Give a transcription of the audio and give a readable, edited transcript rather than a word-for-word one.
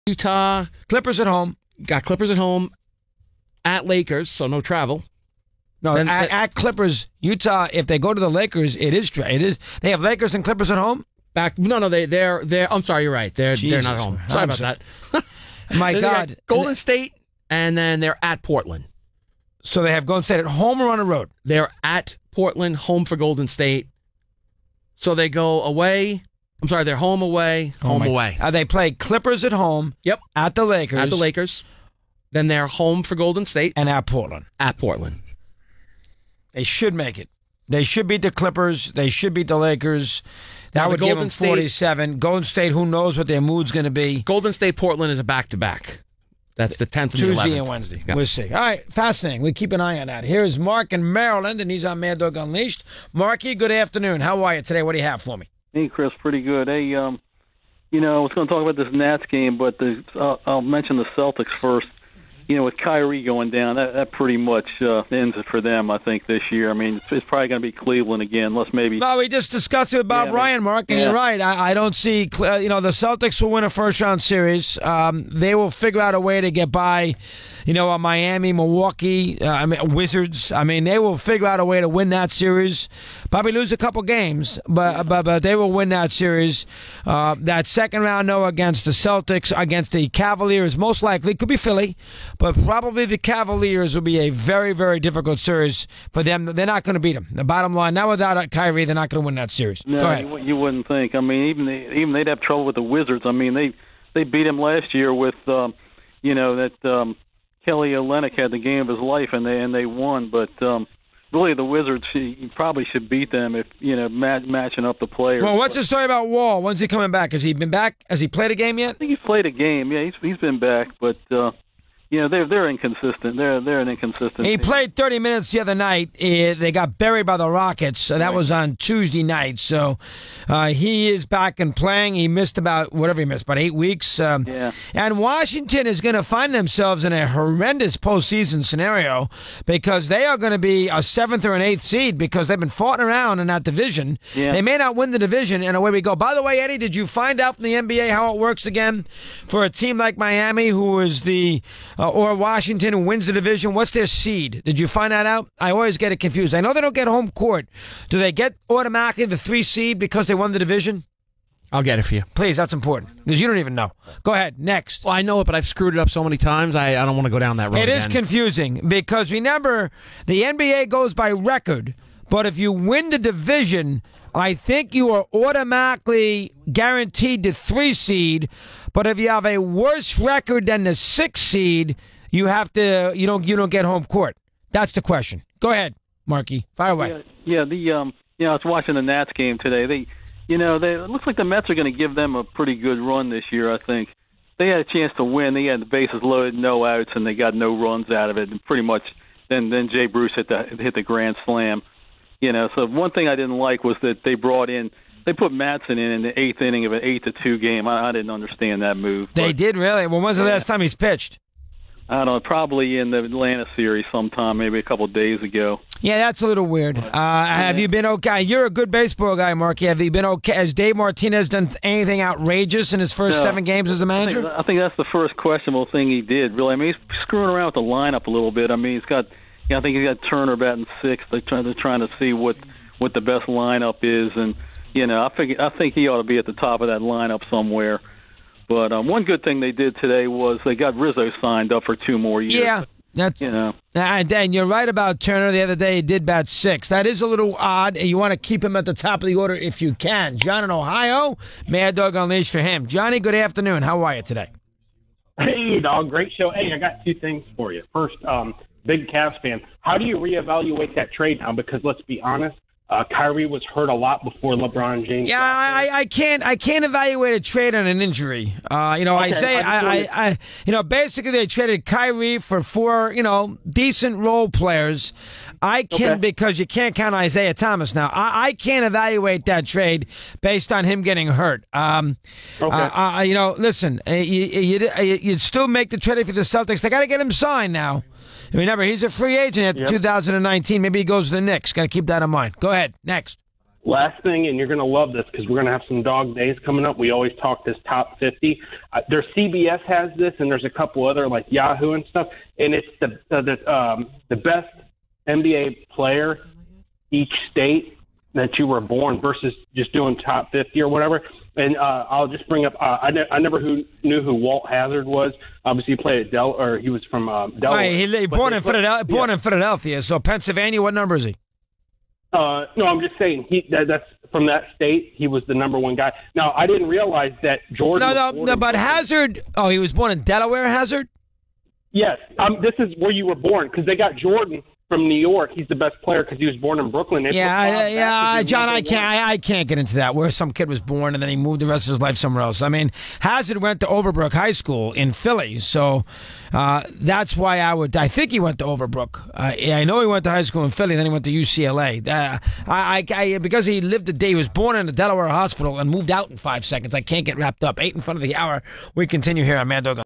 Utah. Clippers at home. Got Clippers at home. At Lakers, so no travel. No, Then at Clippers, Utah. If they go to the Lakers, it is. They have Lakers and Clippers at home. They're. I'm sorry, you're right. They're not home. Sorry about that. My God, Golden State, and then they're at Portland. So they have Golden State at home or on the road. They're at Portland, home for Golden State. So they go away. I'm sorry, they're home away, home away. They play Clippers at home. Yep. At the Lakers. At the Lakers. Then they're home for Golden State. And at Portland. At Portland. They should make it. They should beat the Clippers. They should beat the Lakers. That would give them 47. Golden State, who knows what their mood's going to be. Golden State, Portland is a back-to-back. That's the 10th and Tuesday the 11th. and Wednesday. Yep. We'll see. All right, fascinating. We keep an eye on that. Here's Mark in Maryland, and he's on Mad Dog Unleashed. Marky, good afternoon. How are you today? What do you have for me? Hey, Chris, pretty good. Hey, I was going to talk about this Nats game, but I'll mention the Celtics first. With Kyrie going down, that pretty much ends it for them, I think, this year. I mean, it's probably going to be Cleveland again, unless maybe... No, we just discussed it with Bob Ryan, Mark, and you're right. I don't see... the Celtics will win a first-round series. They will figure out a way to get by, Miami, Milwaukee, Wizards. They will figure out a way to win that series. Probably lose a couple games, but they will win that series. That second round, against the Celtics, against the Cavaliers, most likely, could be Philly, but probably the Cavaliers will be a very, very difficult series for them. They're not going to beat them. The bottom line, now without Kyrie, they're not going to win that series. No, go ahead. You wouldn't think. Even they'd have trouble with the Wizards. They beat him last year with, Kelly Olynyk had the game of his life, and they won. But really, the Wizards, you probably should beat them if matching up the players. Well, what's the story about Wall? When's he coming back? Has he been back? Has he played a game yet? I think he's played a game. Yeah, he's been back, but. They're inconsistent. They're an inconsistent He team. played 30 minutes the other night. They got buried by the Rockets. So that was on Tuesday night. So he is back and playing. He missed about 8 weeks. And Washington is going to find themselves in a horrendous postseason scenario because they are going to be a 7th or an 8th seed because they've been fighting around in that division. Yeah. They may not win the division, and away we go. By the way, Eddie, did you find out from the NBA how it works again for a team like Miami, who is or Washington, who wins the division? What's their seed? Did you find that out? I always get it confused. I know they don't get home court. Do they get automatically the 3 seed because they won the division? I'll get it for you. Please, that's important because you don't even know. Go ahead, next. Well, I know it, but I've screwed it up so many times, I don't want to go down that road It again. is confusing because remember, the NBA goes by record, but if you win the division, I think you are automatically guaranteed the 3 seed, but if you have a worse record than the 6 seed, you don't get home court. That's the question. Go ahead, Marky. Fire away. I was watching the Nats game today. It looks like the Mets are going to give them a pretty good run this year, I think. They had a chance to win. They had the bases loaded, no outs, and they got no runs out of it. And pretty much then Jay Bruce hit the grand slam. So one thing I didn't like was that they put Matson in the 8th inning of an 8-2 game. I didn't understand that move. They did, really? Well, when's the last time he's pitched? I don't know, probably in the Atlanta series sometime, maybe a couple of days ago. Yeah, that's a little weird. Have you been okay? You're a good baseball guy, Marky. Have you been okay? Has Dave Martinez done anything outrageous in his first 7 games as a manager? I think that's the first questionable thing he did, really. He's screwing around with the lineup a little bit. He's got, I think he's got Turner batting 6th. They're trying to see what the best lineup is, and I think he ought to be at the top of that lineup somewhere. But one good thing they did today was they got Rizzo signed up for 2 more years. Yeah, that's And you're right about Turner. The other day he did bat 6. That is a little odd, and you want to keep him at the top of the order if you can. John in Ohio, Mad Dog Unleashed for him. Johnny, good afternoon. How are you today? Hey, dog, great show. Hey, I got 2 things for you. First, big Cavs fan. How do you reevaluate that trade now? Because let's be honest, Kyrie was hurt a lot before LeBron James. Yeah, I can't evaluate a trade on an injury. Basically they traded Kyrie for 4, decent role players. Because you can't count Isaiah Thomas now. I can't evaluate that trade based on him getting hurt. Listen, you'd still make the trade for the Celtics. They got to get him signed now. Remember, he's a free agent after 2019. Maybe he goes to the Knicks. Got to keep that in mind. Go ahead. Next. Last thing, and you're going to love this because we're going to have some dog days coming up. We always talk this top 50. There's CBS has this, and there's a couple other like Yahoo and stuff, and it's the best NBA player each state that you were born versus just doing top 50 or whatever. And I'll just bring up I never knew who Walt Hazzard was. Obviously, he played at he was from Delaware. Right, he born in Philadelphia, so Pennsylvania. What number is he? No, I'm just saying that's from that state. He was the number one guy. Now, I didn't realize that Jordan. No, but Hazard. Oh, he was born in Delaware. Hazard. Yes, this is where you were born because they got Jordan from New York. He's the best player because he was born in Brooklyn. John, I can't get into that. Where some kid was born and then he moved the rest of his life somewhere else. I mean, Hazard went to Overbrook High School in Philly, so that's why I think he went to Overbrook. I know he went to high school in Philly, then he went to UCLA. Because he lived the day he was born in the Delaware hospital and moved out in 5 seconds. I can't get wrapped up. 8 in front of the hour. We continue here on Mad Dog.